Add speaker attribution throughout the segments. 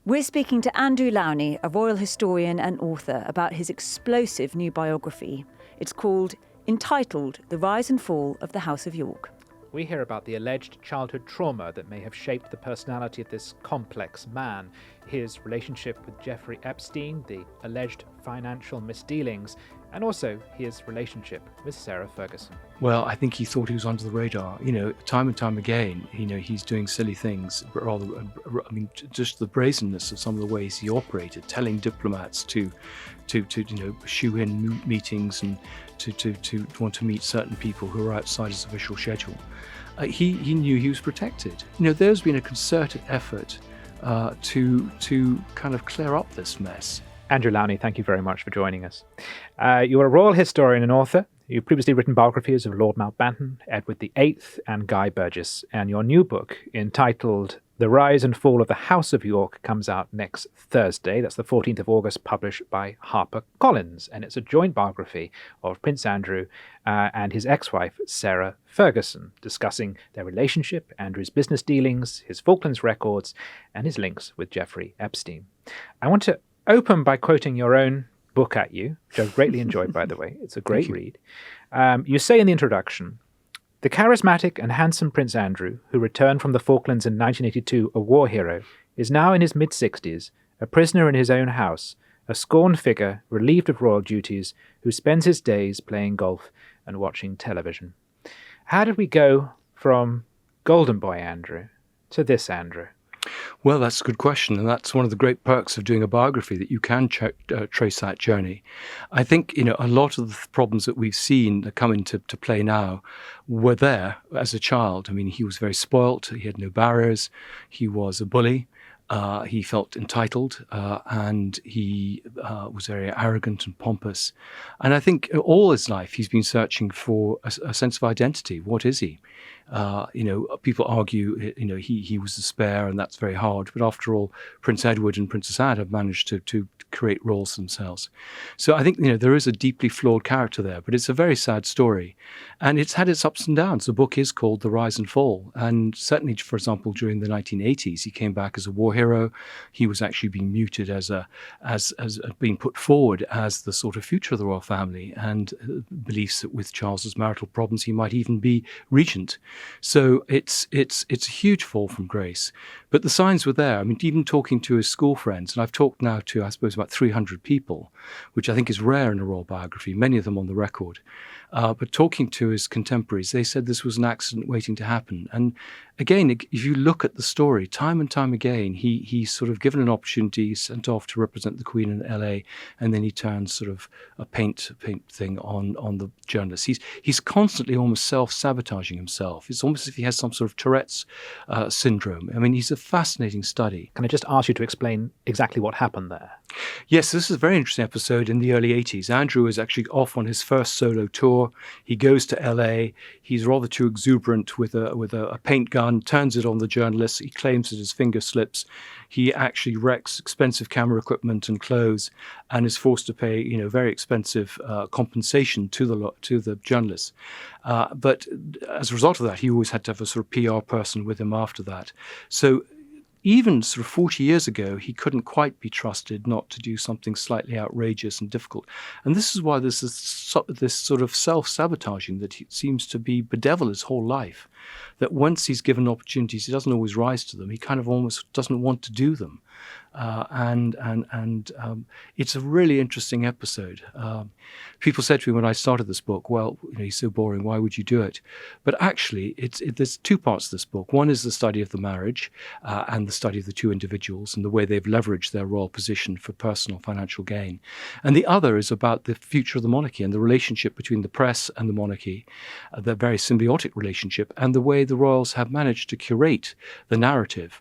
Speaker 1: We're speaking to Andrew Lownie, a royal historian and author, about his explosive new biography. It's entitled The Rise and Fall of the House of York.
Speaker 2: We hear about the alleged childhood trauma that may have shaped the personality of this complex man, his relationship with Jeffrey Epstein, the alleged financial misdealings, and also his relationship with Sarah Ferguson.
Speaker 3: Well, I think he thought he was under the radar. Time and time again, he's doing silly things. Just the brazenness of some of the ways he operated, telling diplomats to shoo in meetings and to want to meet certain people who are outside his official schedule. He knew he was protected. There's been a concerted effort to kind of clear up this mess.
Speaker 2: Andrew Lownie, thank you very much for joining us. You're a royal historian and author. You've previously written biographies of Lord Mountbatten, Edward VIII and Guy Burgess, and your new book, entitled The Rise and Fall of the House of York, comes out next Thursday. That's the 14th of August, published by HarperCollins, and it's a joint biography of Prince Andrew and his ex-wife, Sarah Ferguson, discussing their relationship, Andrew's business dealings, his Falklands records, and his links with Jeffrey Epstein. I want to open by quoting your own book at you, which I've greatly enjoyed, by the way. It's a great read. You say in the introduction, the charismatic and handsome Prince Andrew, who returned from the Falklands in 1982 a war hero, is now in his mid-60s, a prisoner in his own house, a scorned figure relieved of royal duties, who spends his days playing golf and watching television. How did we go from Golden Boy Andrew to this Andrew?
Speaker 3: Well, that's a good question, and that's one of the great perks of doing a biography, that you can trace that journey. I think, a lot of the problems that we've seen that come into play now were there as a child. I mean, he was very spoilt, he had no barriers, he was a bully, he felt entitled, and he was very arrogant and pompous. And I think all his life he's been searching for a sense of identity. What is he? People argue, he was the spare, and that's very hard. But after all, Prince Edward and Princess Anne have managed to create roles themselves. So I think, there is a deeply flawed character there, but it's a very sad story. And it's had its ups and downs. The book is called The Rise and Fall. And certainly, for example, during the 1980s, he came back as a war hero. He was actually being muted as being put forward as the sort of future of the royal family, and beliefs that with Charles's marital problems, he might even be regent. So it's a huge fall from grace. But the signs were there. I mean, even talking to his school friends, and I've talked now to, I suppose, about 300 people, which I think is rare in a royal biography, many of them on the record. But talking to his contemporaries, they said this was an accident waiting to happen. And again, if you look at the story, time and time again, he's sort of given an opportunity, sent off to represent the Queen in LA, and then he turns sort of a paint thing on the journalists. He's constantly almost self-sabotaging himself. It's almost as if he has some sort of Tourette's syndrome. I mean, he's a fascinating study.
Speaker 2: Can I just ask you to explain exactly what happened there?
Speaker 3: Yes, this is a very interesting episode in the early 80s. Andrew is actually off on his first solo tour. He goes to LA. He's rather too exuberant with a paint gun, turns it on the journalists. He claims that his finger slips. He actually wrecks expensive camera equipment and clothes, and is forced to pay, very expensive compensation to the journalists. But as a result of that, he always had to have a sort of PR person with him after that. So even sort of 40 years ago, he couldn't quite be trusted not to do something slightly outrageous and difficult. And this is why there's this sort of self-sabotaging that seems to bedevil his whole life, that once he's given opportunities, he doesn't always rise to them. He kind of almost doesn't want to do them. And it's a really interesting episode. People said to me when I started this book, well, he's so boring, why would you do it? But actually, there's two parts to this book. One is the study of the marriage and the study of the two individuals and the way they've leveraged their royal position for personal financial gain. And the other is about the future of the monarchy and the relationship between the press and the monarchy, the very symbiotic relationship, and the way the royals have managed to curate the narrative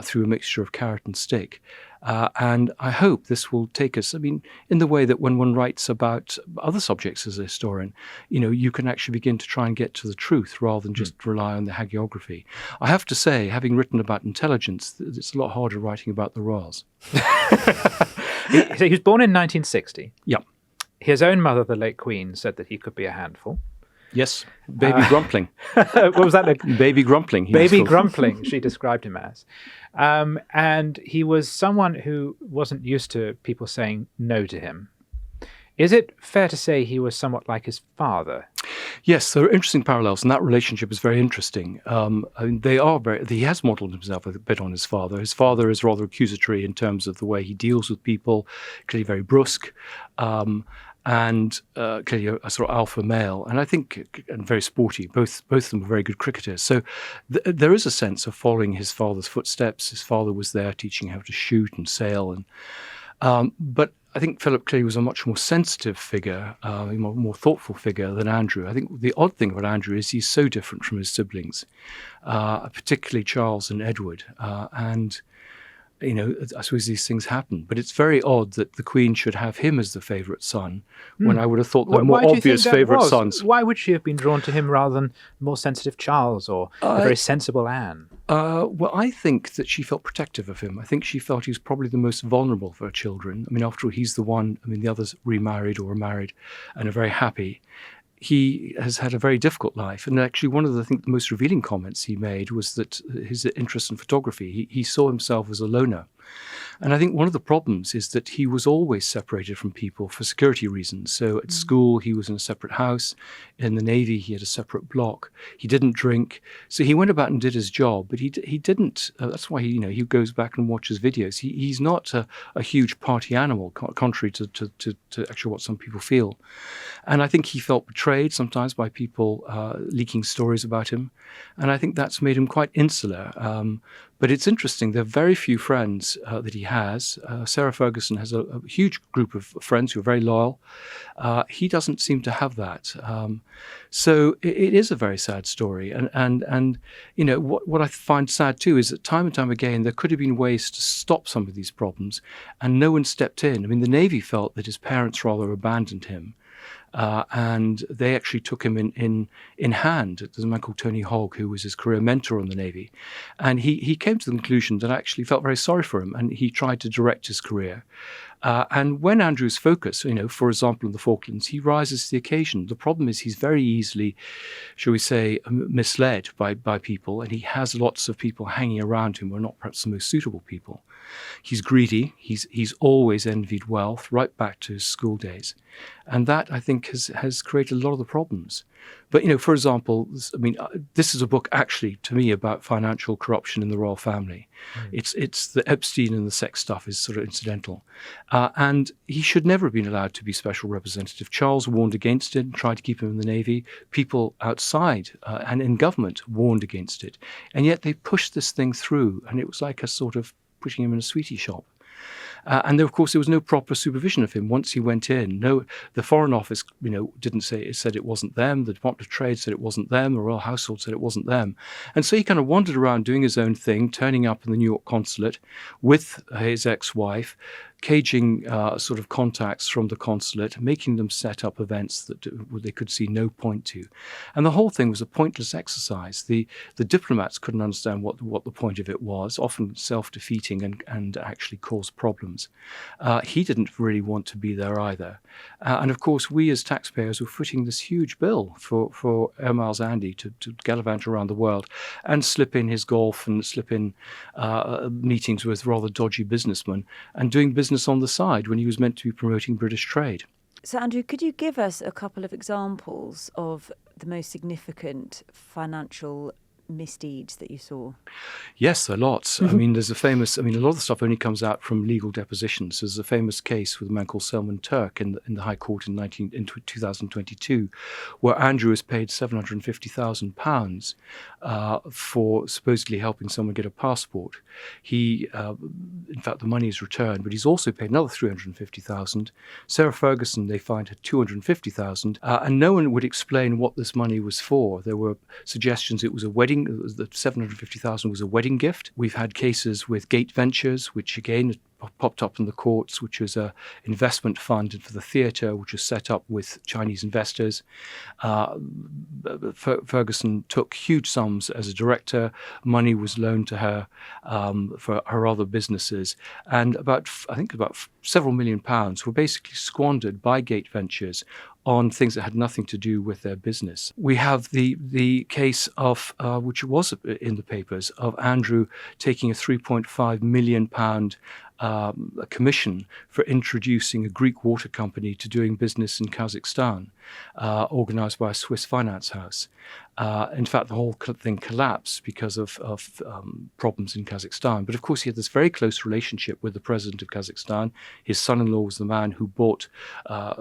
Speaker 3: through a mixture of carrot and stick. And I hope this will take us, in the way that when one writes about other subjects as a historian, you can actually begin to try and get to the truth rather than just rely on the hagiography. I have to say, having written about intelligence, it's a lot harder writing about the royals.
Speaker 2: So he was born in 1960.
Speaker 3: Yeah.
Speaker 2: His own mother, the late Queen, said that he could be a handful.
Speaker 3: Yes, baby grumpling.
Speaker 2: What was that?
Speaker 3: Baby grumpling.
Speaker 2: Baby grumpling, she described him as. And he was someone who wasn't used to people saying no to him. Is it fair to say he was somewhat like his father?
Speaker 3: Yes, there are interesting parallels, and that relationship is very interesting. I mean, he has modelled himself a bit on his father. His father is rather accusatory in terms of the way he deals with people, clearly very brusque, and clearly a sort of alpha male, and I think and very sporty. Both of them were very good cricketers. So there is a sense of following his father's footsteps. His father was there teaching how to shoot and sail, but I think Philip clearly was a much more sensitive figure, a more thoughtful figure than Andrew. I think the odd thing about Andrew is he's so different from his siblings, particularly Charles and Edward. And I suppose these things happen. But it's very odd that the Queen should have him as the favourite son, when I would have thought there were more obvious favourite sons.
Speaker 2: Why would she have been drawn to him rather than more sensitive Charles or a very sensible Anne?
Speaker 3: Well, I think that she felt protective of him. I think she felt he was probably the most vulnerable for her children. I mean, after all, he's the one, the others remarried or are married and are very happy. He has had a very difficult life. And actually, one of the most revealing comments he made was that his interest in photography, he saw himself as a loner. And I think one of the problems is that he was always separated from people for security reasons. So at school, he was in a separate house. In the Navy, he had a separate block. He didn't drink. So he went about and did his job, but he didn't. That's why he goes back and watches videos. He's not a huge party animal, contrary to actually what some people feel. And I think he felt betrayed sometimes by people leaking stories about him. And I think that's made him quite insular. But it's interesting, there are very few friends that he has. Sarah Ferguson has a huge group of friends who are very loyal. He doesn't seem to have that. So it is a very sad story. And what I find sad too is that time and time again, there could have been ways to stop some of these problems, and no one stepped in. I mean, the Navy felt that his parents rather abandoned him. And they actually took him in hand. There's a man called Tony Hogg, who was his career mentor in the Navy. And he came to the conclusion that I actually felt very sorry for him, and he tried to direct his career. And when Andrew's focus, for example, in the Falklands, he rises to the occasion. The problem is he's very easily, shall we say, misled by people, and he has lots of people hanging around him who are not perhaps the most suitable people. He's greedy. He's always envied wealth, right back to his school days. And that, I think, has created a lot of the problems. But, for example, this is a book actually, to me, about financial corruption in the royal family. It's the Epstein and the sex stuff is sort of incidental. And he should never have been allowed to be special representative. Charles warned against it and tried to keep him in the Navy. People outside and in government warned against it. And yet they pushed this thing through, and it was like a sort of putting him in a sweetie shop. And there, of course, there was no proper supervision of him once he went in. No, the Foreign Office, didn't say it, said it wasn't them. The Department of Trade said it wasn't them. The Royal Household said it wasn't them. And so he kind of wandered around doing his own thing, turning up in the New York consulate with his ex-wife, caging sort of contacts from the consulate, making them set up events that they could see no point to. And the whole thing was a pointless exercise. The diplomats couldn't understand what the point of it was, often self-defeating and actually caused problems. He didn't really want to be there either. And of course, we as taxpayers were footing this huge bill for Air Miles Andy to gallivant around the world and slip in his golf and slip in meetings with rather dodgy businessmen and doing business on the side when he was meant to be promoting British trade.
Speaker 1: So, Andrew, could you give us a couple of examples of the most significant financial misdeeds that you saw?
Speaker 3: Yes, there are lots. I mean, there's a lot of the stuff only comes out from legal depositions. There's a famous case with a man called Selman Turk in the High Court in 2022, where Andrew was paid £750,000 for supposedly helping someone get a passport. In fact, the money is returned, but he's also paid another £350,000. Sarah Ferguson, they find, had £250,000, and no one would explain what this money was for. There were suggestions it was a wedding. The $750,000 was a wedding gift. We've had cases with Gate Ventures, which again popped up in the courts, which was an investment fund for the theatre, which was set up with Chinese investors. Ferguson took huge sums as a director. Money was loaned to her for her other businesses, and about several million pounds were basically squandered by Gate Ventures on things that had nothing to do with their business. We have the case of, which was in the papers, of Andrew taking a £3.5 million commission for introducing a Greek water company to doing business in Kazakhstan, organized by a Swiss finance house. In fact, the whole thing collapsed because of problems in Kazakhstan. But of course, he had this very close relationship with the president of Kazakhstan. His son-in-law was the man who bought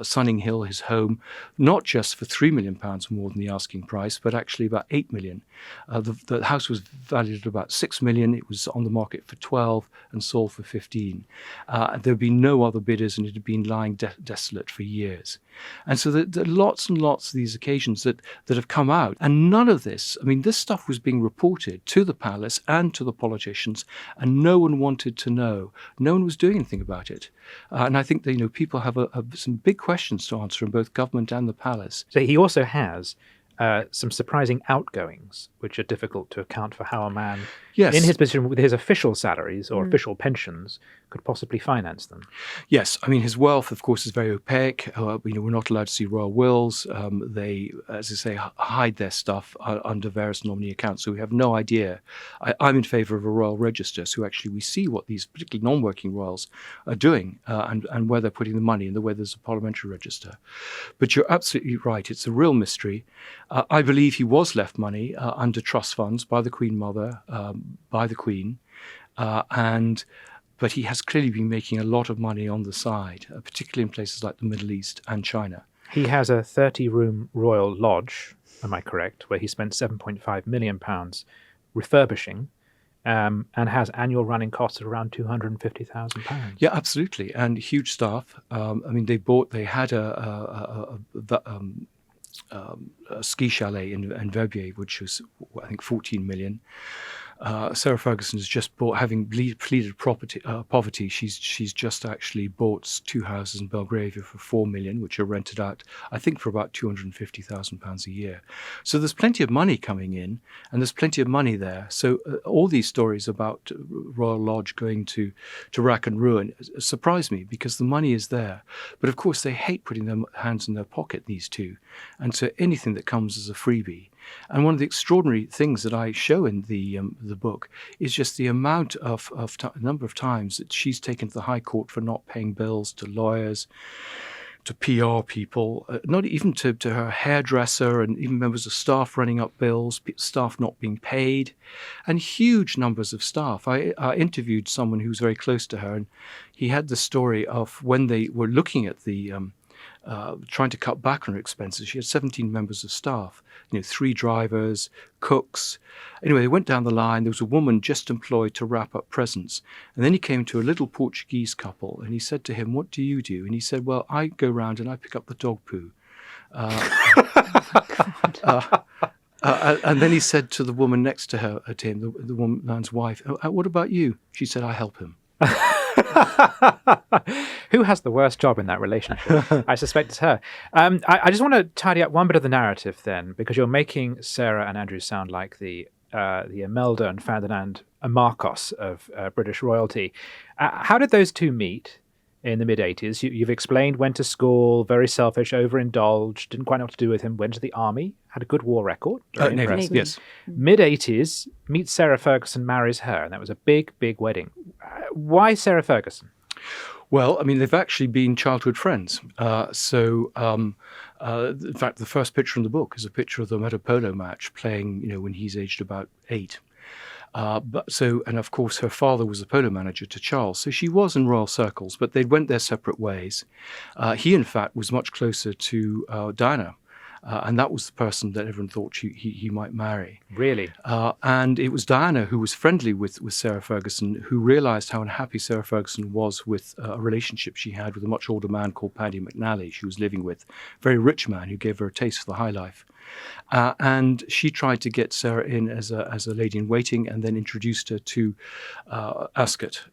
Speaker 3: Sunning Hill, his home, not just for £3 million more than the asking price, but actually about £8 million. The house was valued at about £6 million. It was on the market for 12 and sold for 15. There had been no other bidders, and it had been lying desolate for years. And so there are lots and lots of these occasions that have come out. And none of this, I mean, this stuff was being reported to the palace and to the politicians, and no one wanted to know. No one was doing anything about it. And I think that, people have some big questions to answer in both government and the palace.
Speaker 2: So he also has some surprising outgoings, which are difficult to account for how a man in his position with his official salaries or official pensions could possibly finance them.
Speaker 3: Yes, I mean, his wealth, of course, is very opaque. We're not allowed to see royal wills. They, as I say, hide their stuff under various nominee accounts, so we have no idea. I'm in favour of a royal register, so actually we see what these particularly non-working royals are doing and where they're putting the money, and the way there's a parliamentary register. But you're absolutely right. It's a real mystery. I believe he was left money under trust funds by the Queen Mother, by the Queen, but he has clearly been making a lot of money on the side, particularly in places like the Middle East and China.
Speaker 2: He has a 30-room royal lodge, am I correct, where he spent £7.5 million refurbishing, and has annual running costs of around £250,000.
Speaker 3: Yeah, absolutely, and huge staff. They had a ski chalet in Verbier, which was, I think, 14 million. Sarah Ferguson has just bought, having pleaded poverty, she's just actually bought 2 houses in Belgravia for 4 million, which are rented out, I think, for about £250,000 a year. So there's plenty of money coming in, and there's plenty of money there. So all these stories about Royal Lodge going to rack and ruin surprise me, because the money is there. But of course, they hate putting their hands in their pocket, these two. And so anything that comes as a freebie. And one of the extraordinary things that I show in the book is just the amount of number of times that she's taken to the High Court for not paying bills to lawyers, to PR people, not even to her hairdresser, and even members of staff running up bills, staff not being paid, and huge numbers of staff. I interviewed someone who was very close to her, and he had the story of when they were looking at the trying to cut back on her expenses. She had 17 members of staff, 3 drivers, cooks. Anyway, they went down the line. There was a woman just employed to wrap up presents. And then he came to a little Portuguese couple, and he said to him, "What do you do?" And he said, "Well, I go round and I pick up the dog poo." And then he said to the woman next to him, the man's wife, "What about you?" She said, "I help him."
Speaker 2: Who has the worst job in that relationship? I suspect it's her. I just want to tidy up one bit of the narrative then, because you're making Sarah and Andrew sound like the Imelda and Ferdinand Marcos of British royalty. How did those two meet in the mid-80s? You've explained, went to school, very selfish, overindulged, didn't quite know what to do with him, went to the army, had a good war record.
Speaker 3: Navy, yes.
Speaker 2: Mid-80s, meets Sarah Ferguson, marries her, and that was a big, big wedding. Why Sarah Ferguson?
Speaker 3: Well, I mean, they've actually been childhood friends. In fact, the first picture in the book is a picture of them at a polo match playing, when he's aged about 8. And of course, her father was the polo manager to Charles, so she was in royal circles, but they went their separate ways. He, in fact, was much closer to Diana. And that was the person that everyone thought he might marry.
Speaker 2: Really?
Speaker 3: And it was Diana who was friendly with Sarah Ferguson, who realised how unhappy Sarah Ferguson was with a relationship she had with a much older man called Paddy McNally she was living with. A very rich man who gave her a taste for the high life. And she tried to get Sarah in as a lady in waiting, and then introduced her to Ascot,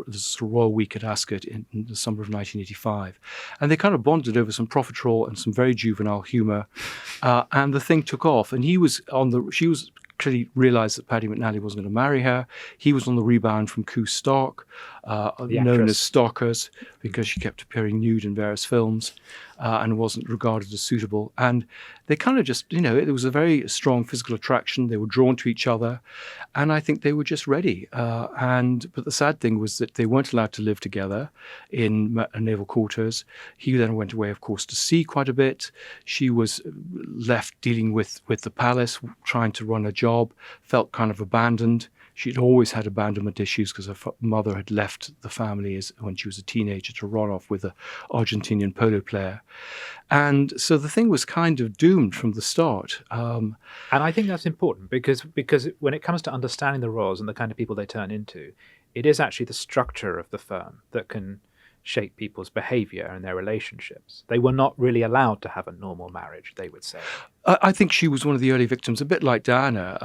Speaker 3: this Royal Week at Ascot in the summer of 1985. And they kind of bonded over some profiterole and some very juvenile humour. And the thing took off. And she was clearly realised that Paddy McNally wasn't going to marry her. He was on the rebound from Coo Stark, known as Stalkers, because she kept appearing nude in various films and wasn't regarded as suitable. And they kind of just, it was a very strong physical attraction. They were drawn to each other. And I think they were just ready. But the sad thing was that they weren't allowed to live together in naval quarters. He then went away, of course, to sea quite a bit. She was left dealing with the palace, trying to run a job, felt kind of abandoned. She'd always had abandonment issues because her mother had left the family when she was a teenager to run off with an Argentinian polo player. And so the thing was kind of doomed from the start.
Speaker 2: And I think that's important because when it comes to understanding the royals and the kind of people they turn into, it is actually the structure of the firm that can shape people's behaviour and their relationships. They were not really allowed to have a normal marriage, they would say.
Speaker 3: I think she was one of the early victims, a bit like Diana.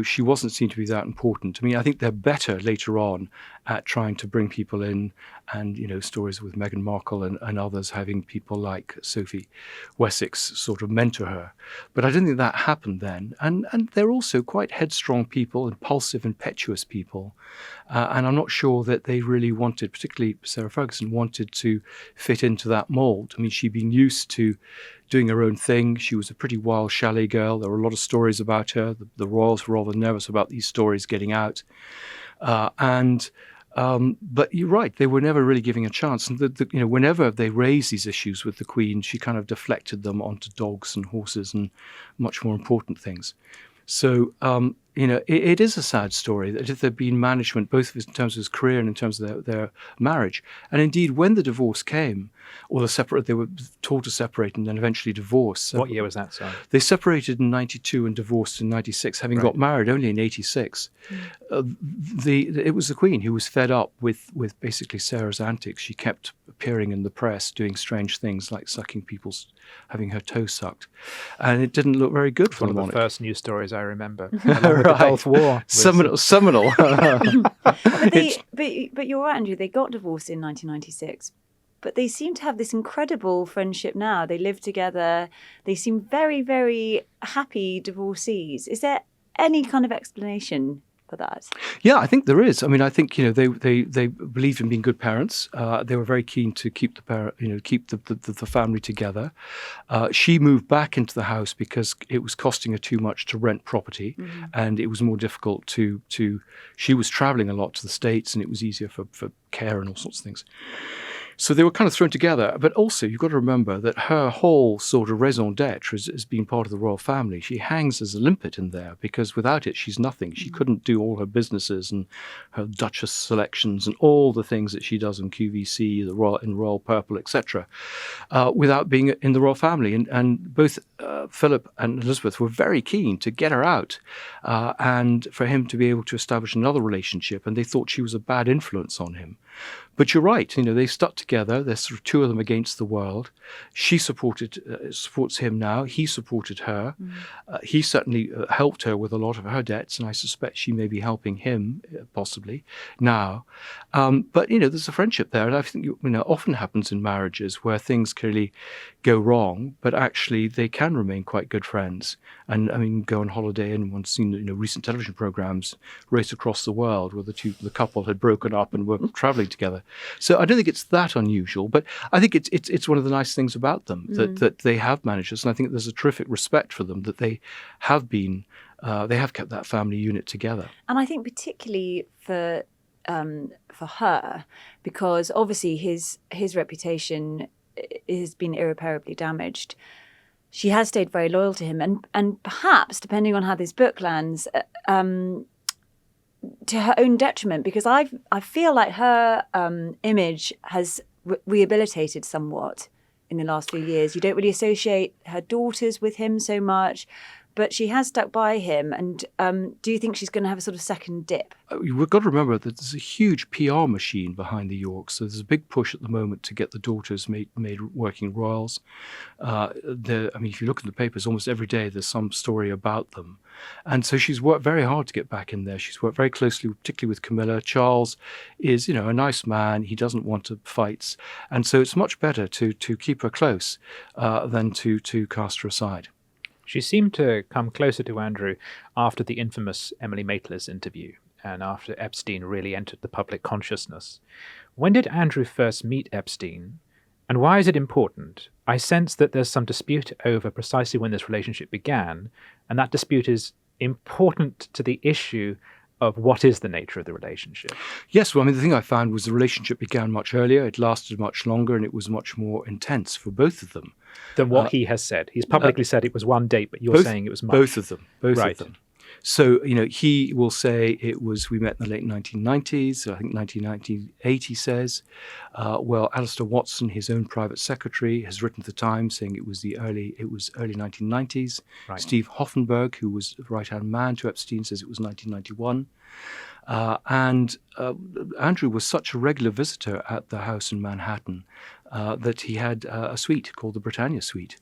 Speaker 3: She wasn't seen to be that important. I mean, I think they're better later on at trying to bring people in, and, stories with Meghan Markle and others having people like Sophie Wessex sort of mentor her. But I don't think that happened then. And they're also quite headstrong people, impulsive, impetuous people. And I'm not sure that they really wanted, particularly Sarah Ferguson, wanted to fit into that mould. I mean, she'd been used to doing her own thing. She was a pretty wild chalet girl. There were a lot of stories about her. The royals were rather nervous about these stories getting out. But you're right, they were never really giving a chance. And whenever they raised these issues with the Queen, she kind of deflected them onto dogs and horses and much more important things. So, it is a sad story that if there'd been management, both in terms of his career and in terms of their marriage. And indeed, when the divorce came, or they were told to separate and then eventually divorce.
Speaker 2: What year was that, sorry?
Speaker 3: They separated in 92 and divorced in 96, having got married only in 86. It was the Queen who was fed up with basically Sarah's antics. She kept appearing in the press, doing strange things like having her toe sucked. And it didn't look very good for
Speaker 2: one
Speaker 3: the
Speaker 2: of the first news stories I remember.
Speaker 3: The Gulf War. Seminal.
Speaker 1: But you're right, Andrew, they got divorced in 1996. But they seem to have this incredible friendship now. They live together. They seem very, very happy divorcees. Is there any kind of explanation for that?
Speaker 3: Yeah, I think there is. I mean, I think they believed in being good parents. They were very keen to keep the family together. She moved back into the house because it was costing her too much to rent property, and it was more difficult to. She was traveling a lot to the States, and it was easier for care and all sorts of things. So they were kind of thrown together. But also, you've got to remember that her whole sort of raison d'etre has been part of the royal family. She hangs as a limpet in there because without it, she's nothing. She couldn't do all her businesses and her Duchess selections and all the things that she does in QVC, in Royal Purple, etc., without being in the royal family. And both Philip and Elizabeth were very keen to get her out and for him to be able to establish another relationship. And they thought she was a bad influence on him. But you're right, they stuck together. There's sort of two of them against the world. She supports him now. He supported her. He certainly helped her with a lot of her debts, and I suspect she may be helping him, possibly, now. But, there's a friendship there. And I think, often happens in marriages where things clearly go wrong, but actually they can remain quite good friends. And, I mean, go on holiday, and one's seen, recent television programs, Race Across the World, where the couple had broken up and were traveling together. So I don't think it's that unusual, but I think it's one of the nice things about them that they have managed this, and I think there's a terrific respect for them that they have kept that family unit together.
Speaker 1: And I think particularly for her, because obviously his reputation has been irreparably damaged. She has stayed very loyal to him, and perhaps, depending on how this book lands, to her own detriment, because I feel like her image has rehabilitated somewhat in the last few years. You don't really associate her daughters with him so much, but she has stuck by him. And do you think she's going to have a sort of second dip?
Speaker 3: We've got to remember that there's a huge PR machine behind the Yorks. So there's a big push at the moment to get the daughters made working royals. If you look in the papers, almost every day there's some story about them. And so she's worked very hard to get back in there. She's worked very closely, particularly with Camilla. Charles is, a nice man. He doesn't want to fights. And so it's much better to keep her close than to cast her aside.
Speaker 2: She seemed to come closer to Andrew after the infamous Emily Maitlis interview and after Epstein really entered the public consciousness. When did Andrew first meet Epstein, and why is it important? I sense that there's some dispute over precisely when this relationship began, and that dispute is important to the issue of what is the nature of the relationship.
Speaker 3: Yes, well, the thing I found was the relationship began much earlier, it lasted much longer, and it was much more intense for both of them.
Speaker 2: Than what he has said. He's publicly said it was one date, but you're saying it was much.
Speaker 3: Both of them.
Speaker 2: Right.
Speaker 3: Of them. So, he will say we met in the late 1990s, I think 1998 he says. Alistair Watson, his own private secretary, has written to the Times saying it was early 1990s.
Speaker 2: Right.
Speaker 3: Steve Hoffenberg, who was the right-hand man to Epstein, says it was 1991. And Andrew was such a regular visitor at the house in Manhattan that he had a suite called the Britannia Suite.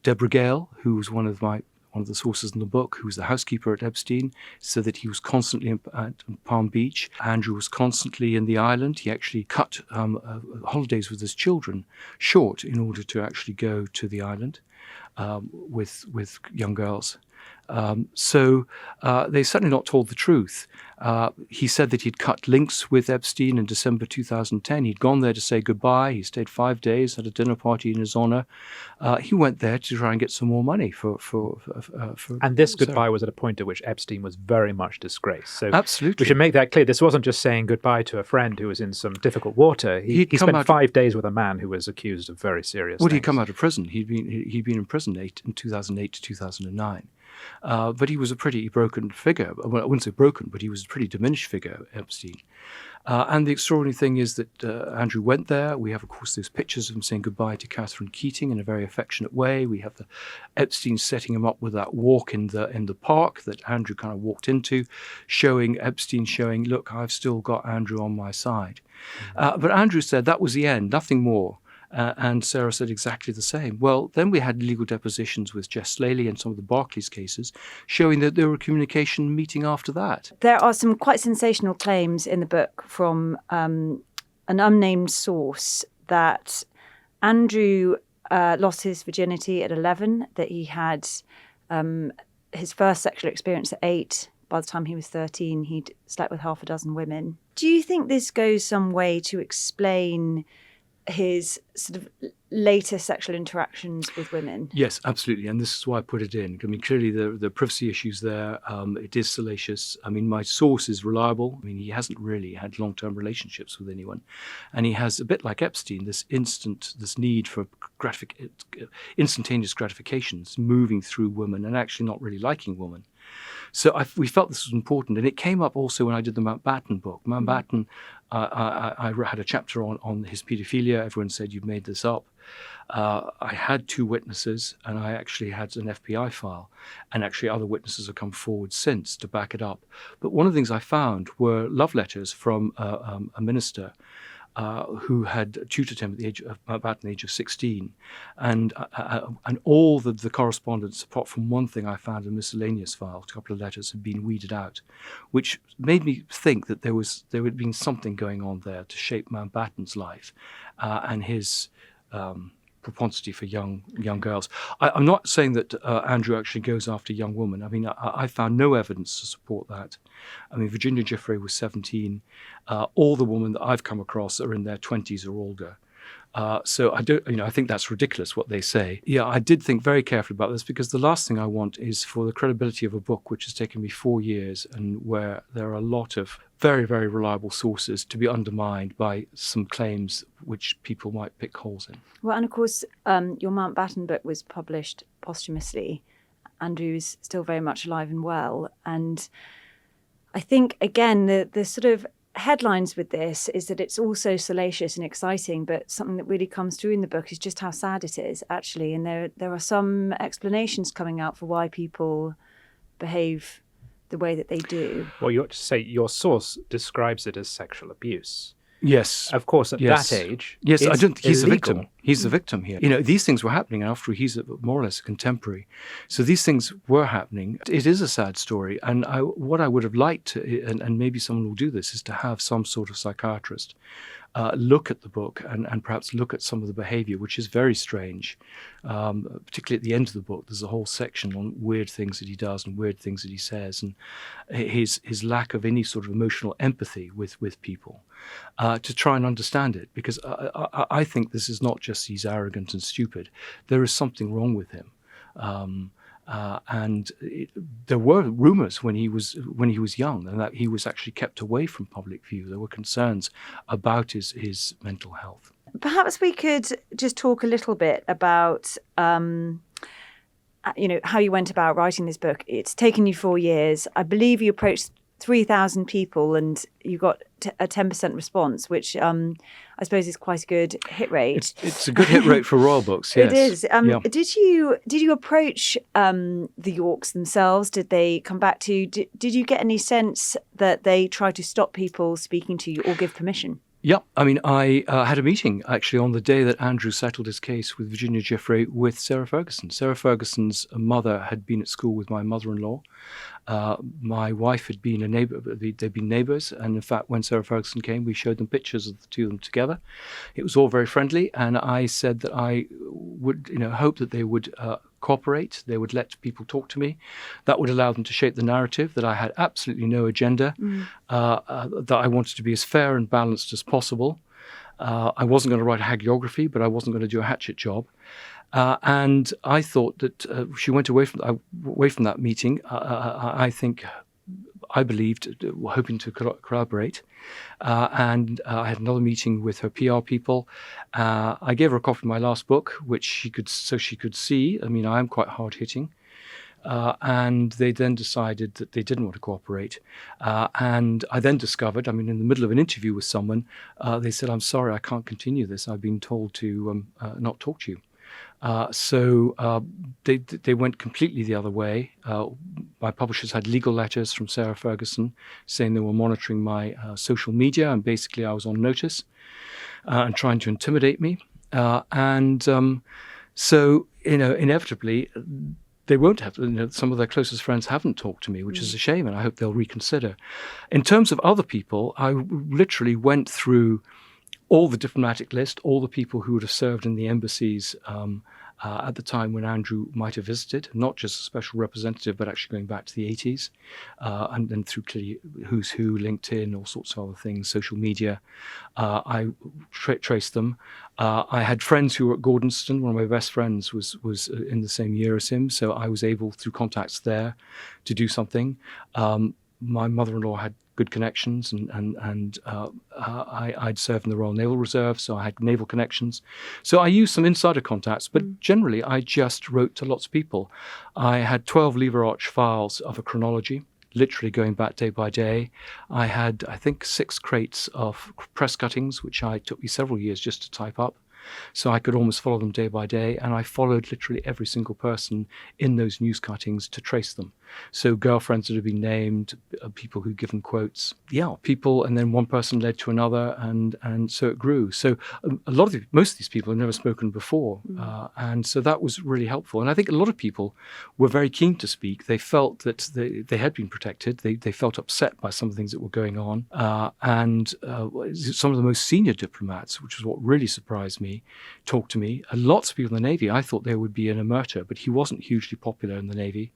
Speaker 3: Deborah Gale, who was one of the sources in the book, who was the housekeeper at Epstein, said that he was constantly at Palm Beach. Andrew was constantly in the island. He actually cut holidays with his children short in order to actually go to the island with young girls. So they're certainly not told the truth. He said that he'd cut links with Epstein in December 2010. He'd gone there to say goodbye. He stayed 5 days, had a dinner party in his honor. He went there to try and get some more money for
Speaker 2: and this goodbye was at a point at which Epstein was very much disgraced. So
Speaker 3: absolutely,
Speaker 2: we should make that clear. This wasn't just saying goodbye to a friend who was in some difficult water. He spent 5 days with a man who was accused of very serious things.
Speaker 3: He'd come out of prison. He'd been in prison in 2008 to 2009. But he was a pretty broken figure. Well, I wouldn't say broken, but he was a pretty diminished figure, Epstein. And the extraordinary thing is that Andrew went there. We have, of course, those pictures of him saying goodbye to Catherine Keating in a very affectionate way. We have the Epstein setting him up with that walk in the park that Andrew kind of walked into, showing, look, I've still got Andrew on my side. But Andrew said that was the end, nothing more. And Sarah said exactly the same. Well, then we had legal depositions with Jess Slaley and some of the Barclays cases showing that there were communication meeting after that.
Speaker 1: There are some quite sensational claims in the book from an unnamed source that Andrew lost his virginity at 11, that he had his first sexual experience at 8. By the time he was 13, he'd slept with half a dozen women. Do you think this goes some way to explain his sort of later sexual interactions with women?
Speaker 3: Yes, absolutely. And this is why I put it in. Clearly the privacy issues there, it is salacious. my source is reliable. He hasn't really had long-term relationships with anyone. And he has, a bit like Epstein, this need for instantaneous gratifications, moving through women and actually not really liking women. So we felt this was important, and it came up also when I did the Mountbatten book. Mountbatten, I had a chapter on his paedophilia. Everyone said, you've made this up. I had 2 witnesses, and I actually had an FBI file, and actually other witnesses have come forward since to back it up. But one of the things I found were love letters from a minister who had tutored him about the age of 16, and all the correspondence, apart from one thing I found in a miscellaneous file, a couple of letters, had been weeded out, which made me think that there had been something going on there to shape Mountbatten's life and his propensity for young girls. I'm not saying that Andrew actually goes after young women. I found no evidence to support that. Virginia Giuffre was 17. All the women that I've come across are in their 20s or older. So I think that's ridiculous what they say. Yeah, I did think very carefully about this, because the last thing I want is for the credibility of a book which has taken me 4 years and where there are a lot of very, very reliable sources to be undermined by some claims which people might pick holes in. Well,
Speaker 1: and of course, your Mountbatten book was published posthumously. Andrew's still very much alive and well. And I think, again, the sort of headlines with this is that it's also salacious and exciting, but something that really comes through in the book is just how sad it is, actually. And there are some explanations coming out for why people behave the way that they do.
Speaker 2: Well, you ought to say your source describes it as sexual abuse.
Speaker 3: Yes.
Speaker 2: Of course, at
Speaker 3: Yes.
Speaker 2: that age,
Speaker 3: Yes, I
Speaker 2: it's
Speaker 3: don't think he's the
Speaker 2: illegal.
Speaker 3: victim. He's the victim here. These things were happening, and after all, he's more or less a contemporary. So these things were happening. It is a sad story, and what I would have liked, and maybe someone will do this, is to have some sort of psychiatrist look at the book and perhaps look at some of the behavior, which is very strange. Particularly at the end of the book, there's a whole section on weird things that he does and weird things that he says, and his lack of any sort of emotional empathy with people, to try and understand it. Because I think this is not just he's arrogant and stupid. There is something wrong with him. There were rumours when he was young, and that he was actually kept away from public view. There were concerns about his mental health.
Speaker 1: Perhaps we could just talk a little bit about how you went about writing this book. It's taken you 4 years. I believe you approached 3,000 people and you got a 10% response, which I suppose is quite a good hit rate.
Speaker 3: It's a good hit rate for royal books, yes.
Speaker 1: It is.
Speaker 3: Yeah.
Speaker 1: Did you approach the Yorks themselves? Did they come back to you? Did you get any sense that they tried to stop people speaking to you or give permission?
Speaker 3: Yeah, I mean, I had a meeting actually on the day that Andrew settled his case with Virginia Giuffre with Sarah Ferguson. Sarah Ferguson's mother had been at school with my mother-in-law. My wife had been a neighbour. They'd been neighbours, and in fact, when Sarah Ferguson came, we showed them pictures of the two of them together. It was all very friendly, and I said that I would, hope that they would cooperate. They would let people talk to me. That would allow them to shape the narrative. That I had absolutely no agenda. That I wanted to be as fair and balanced as possible. I wasn't going to write a hagiography, but I wasn't going to do a hatchet job. And I thought that she went away from that meeting. I believed, hoping to collaborate. And I had another meeting with her PR people. I gave her a copy of my last book, which she could see. I mean, I am quite hard hitting. And they then decided that they didn't want to cooperate. And I then discovered, in the middle of an interview with someone, they said, "I'm sorry, I can't continue this. I've been told to not talk to you." So they went completely the other way. My publishers had legal letters from Sarah Ferguson saying they were monitoring my social media, and basically I was on notice and trying to intimidate me. So inevitably, they won't have, some of their closest friends haven't talked to me, which is a shame, and I hope they'll reconsider. In terms of other people, I literally went through all the diplomatic list, all the people who would have served in the embassies at the time when Andrew might have visited, not just a special representative, but actually going back to the 80s, and then through clearly Who's Who, LinkedIn, all sorts of other things, social media. I traced them. I had friends who were at Gordonston. One of my best friends was in the same year as him, so I was able, through contacts there, to do something. My mother-in-law had good connections, and I'd served in the Royal Naval Reserve, so I had naval connections. So I used some insider contacts, but generally I just wrote to lots of people. I had 12 lever arch files of a chronology, literally going back day by day. I had, I think, 6 crates of press cuttings, which took me several years just to type up. So I could almost follow them day by day, and I followed literally every single person in those news cuttings to trace them. So girlfriends that had been named, people who'd given quotes, people, and then one person led to another, and so it grew. So most of these people had never spoken before, and so that was really helpful. And I think a lot of people were very keen to speak. They felt that they had been protected. They felt upset by some of the things that were going on, and some of the most senior diplomats, which was what really surprised me, talked to me. Lots of people in the Navy, I thought there would be an emertor, but he wasn't hugely popular in the Navy.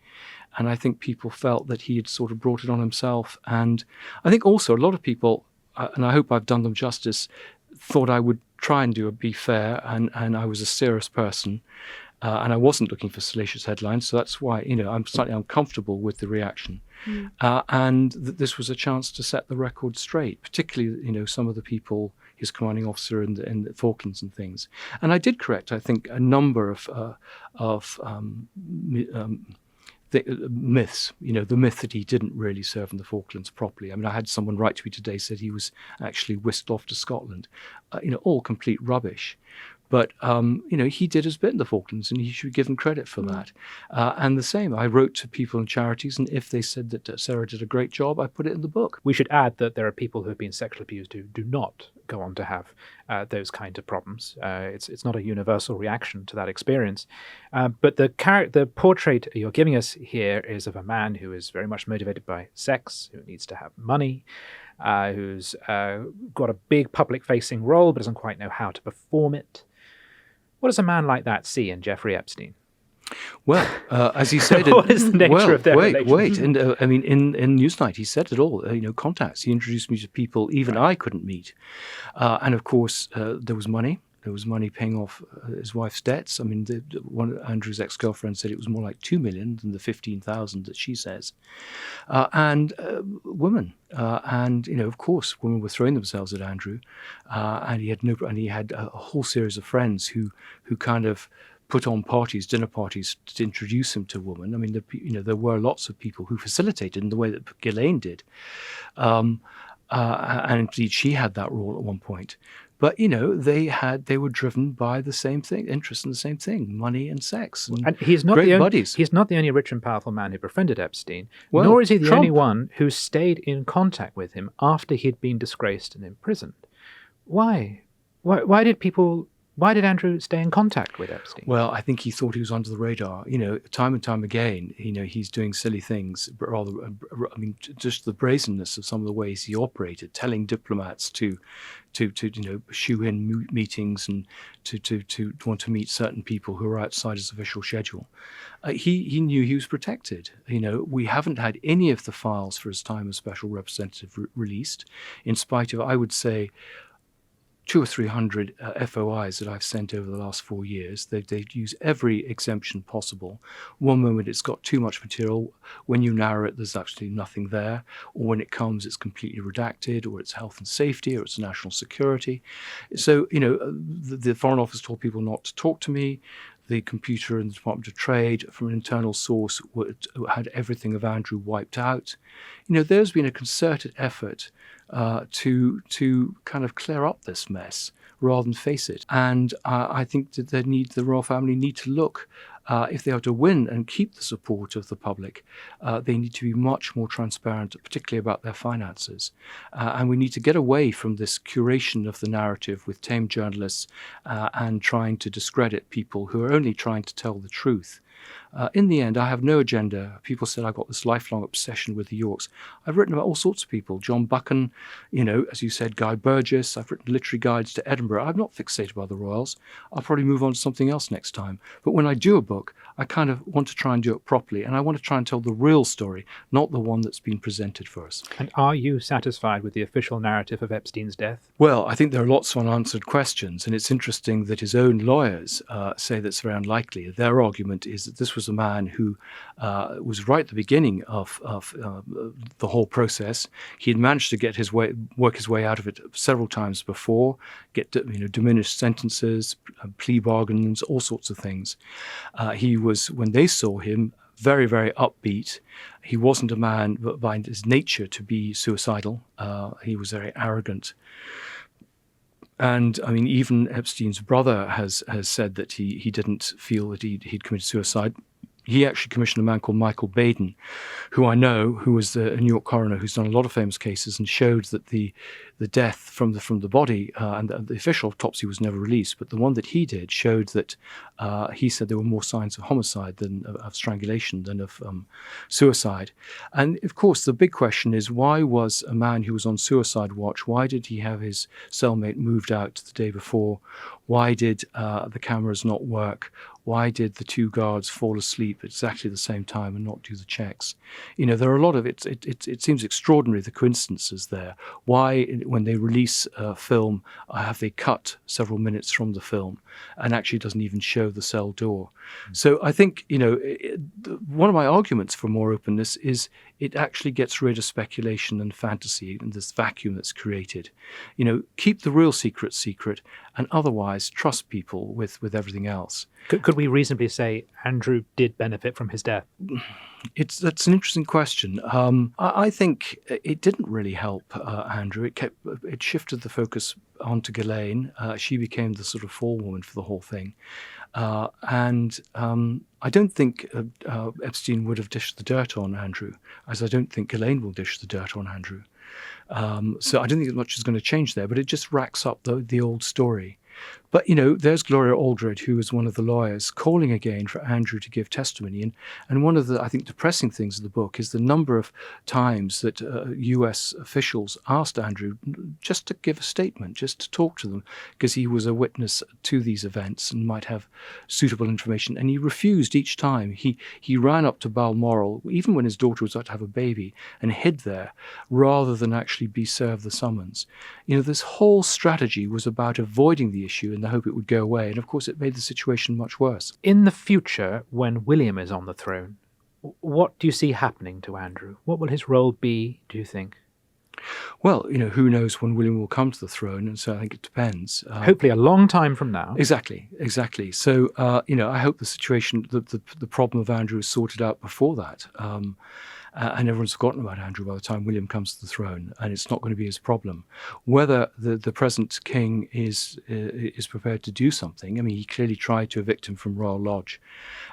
Speaker 3: And I think people felt that he had sort of brought it on himself. And I think also a lot of people, and I hope I've done them justice, thought I would try and be fair, and I was a serious person. And I wasn't looking for salacious headlines, so that's why, I'm slightly uncomfortable with the reaction. And this was a chance to set the record straight, particularly, some of the people, his commanding officer in the Falklands and things. And I did correct, I think, a number of myths. The myth that he didn't really serve in the Falklands properly. I mean, I had someone write to me today, said he was actually whisked off to Scotland. All complete rubbish. But, he did his bit in the Falklands, and he should be given credit for that. And the same, I wrote to people in charities, and if they said that Sarah did a great job, I put it in the book.
Speaker 2: We should add that there are people who have been sexually abused who do not go on to have those kinds of problems. It's not a universal reaction to that experience. But the portrait you're giving us here is of a man who is very much motivated by sex, who needs to have money, who's got a big public-facing role but doesn't quite know how to perform it. What does a man like that see in Jeffrey Epstein?
Speaker 3: Well, as he said,
Speaker 2: what is the nature of their relationship?
Speaker 3: Wait. And in Newsnight, he said it all. Contacts. He introduced me to people even I couldn't meet, and of course, there was money. There was money paying off his wife's debts. I mean, one of Andrew's ex-girlfriend said it was more like 2 million than the 15,000 that she says. And women, of course, women were throwing themselves at Andrew, and he had a whole series of friends who kind of put on dinner parties to introduce him to women. I mean, there were lots of people who facilitated in the way that Ghislaine did, and indeed she had that role at one point. But they were driven by the same thing, interest in the same thing, money and sex, and
Speaker 2: he's not
Speaker 3: great buddies.
Speaker 2: He's not the only rich and powerful man who befriended Epstein,
Speaker 3: well,
Speaker 2: nor is he the
Speaker 3: Trump.
Speaker 2: only one who stayed in contact with him after he'd been disgraced and imprisoned. Why? Why did Andrew stay in contact with Epstein?
Speaker 3: Well, I think he thought he was under the radar. Time and time again, he's doing silly things, but rather, just the brazenness of some of the ways he operated, telling diplomats to shoo in meetings and to want to meet certain people who are outside his official schedule. He knew he was protected. We haven't had any of the files for his time as special representative released, in spite of, I would say, 200 or 300 FOIs that I've sent over the last 4 years. They use every exemption possible. One moment it's got too much material. When you narrow it, there's actually nothing there. Or when it comes, it's completely redacted, or it's health and safety, or it's national security. So, the Foreign Office told people not to talk to me. The computer in the Department of Trade, from an internal source, had everything of Andrew wiped out. There's been a concerted effort to kind of clear up this mess rather than face it. And I think that the royal family need to look, if they are to win and keep the support of the public, they need to be much more transparent, particularly about their finances. And we need to get away from this curation of the narrative with tame journalists and trying to discredit people who are only trying to tell the truth. In the end, I have no agenda. People said I've got this lifelong obsession with the Yorks. I've written about all sorts of people. John Buchan, as you said, Guy Burgess. I've written literary guides to Edinburgh. I'm not fixated by the royals. I'll probably move on to something else next time. But when I do a book, I kind of want to try and do it properly. And I want to try and tell the real story, not the one that's been presented for us.
Speaker 2: And are you satisfied with the official narrative of Epstein's death?
Speaker 3: Well, I think there are lots of unanswered questions. And it's interesting that his own lawyers say that's very unlikely. Their argument is that this was a man who was right at the beginning of the whole process. He had managed to work his way out of it several times before, get diminished sentences, plea bargains, all sorts of things. He was, when they saw him, very, very upbeat. He wasn't a man by his nature to be suicidal. He was very arrogant. And even Epstein's brother has said that he didn't feel that he'd committed suicide. He actually commissioned a man called Michael Baden, who I know, who was a New York coroner who's done a lot of famous cases and showed that the death from the body, and the official autopsy was never released, but the one that he did showed that he said there were more signs of homicide than of strangulation than of suicide. And of course, the big question is, why was a man who was on suicide watch, why did he have his cellmate moved out the day before? Why did the cameras not work? Why did the two guards fall asleep at exactly the same time and not do the checks? There are a lot of it. It seems extraordinary, the coincidences there. Why, when they release a film, have they cut several minutes from the film and actually doesn't even show the cell door? So I think, one of my arguments for more openness is it actually gets rid of speculation and fantasy and this vacuum that's created. Keep the real secret secret, and otherwise trust people with everything else.
Speaker 2: Could we reasonably say Andrew did benefit from his death?
Speaker 3: That's an interesting question. I think it didn't really help Andrew. It shifted the focus onto Ghislaine. She became the sort of forewoman for the whole thing. And I don't think Epstein would have dished the dirt on Andrew, as I don't think Ghislaine will dish the dirt on Andrew. So I don't think much is going to change there, but it just racks up the old story. But, there's Gloria Aldred, who was one of the lawyers, calling again for Andrew to give testimony. And one of the, I think, depressing things of the book is the number of times that US officials asked Andrew just to give a statement, just to talk to them, because he was a witness to these events and might have suitable information. And he refused each time. He ran up to Balmoral, even when his daughter was about to have a baby, and hid there rather than actually be served the summons. This whole strategy was about avoiding the issue in the hope it would go away. And of course, it made the situation much worse.
Speaker 2: In the future, when William is on the throne, what do you see happening to Andrew? What will his role be, do you think?
Speaker 3: Well, who knows when William will come to the throne, and so I think it depends.
Speaker 2: Hopefully a long time from now.
Speaker 3: Exactly. So, I hope the situation, the problem of Andrew is sorted out before that. And everyone's forgotten about Andrew by the time William comes to the throne, and it's not going to be his problem. Whether the present king is prepared to do something, I mean, he clearly tried to evict him from Royal Lodge,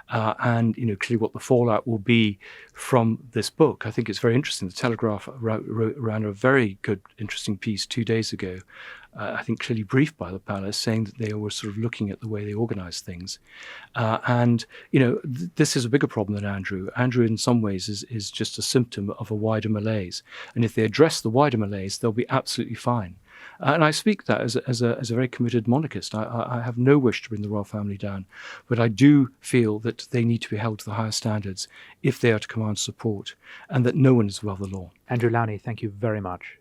Speaker 3: and clearly what the fallout will be from this book. I think it's very interesting. The Telegraph ran a very good, interesting piece 2 days ago. I think clearly briefed by the palace, saying that they were sort of looking at the way they organise things. This is a bigger problem than Andrew. Andrew, in some ways, is just a symptom of a wider malaise. And if they address the wider malaise, they'll be absolutely fine. And I speak that as a very committed monarchist. I have no wish to bring the royal family down, but I do feel that they need to be held to the higher standards if they are to command support, and that no one is above the law.
Speaker 2: Andrew Lownie, thank you very much.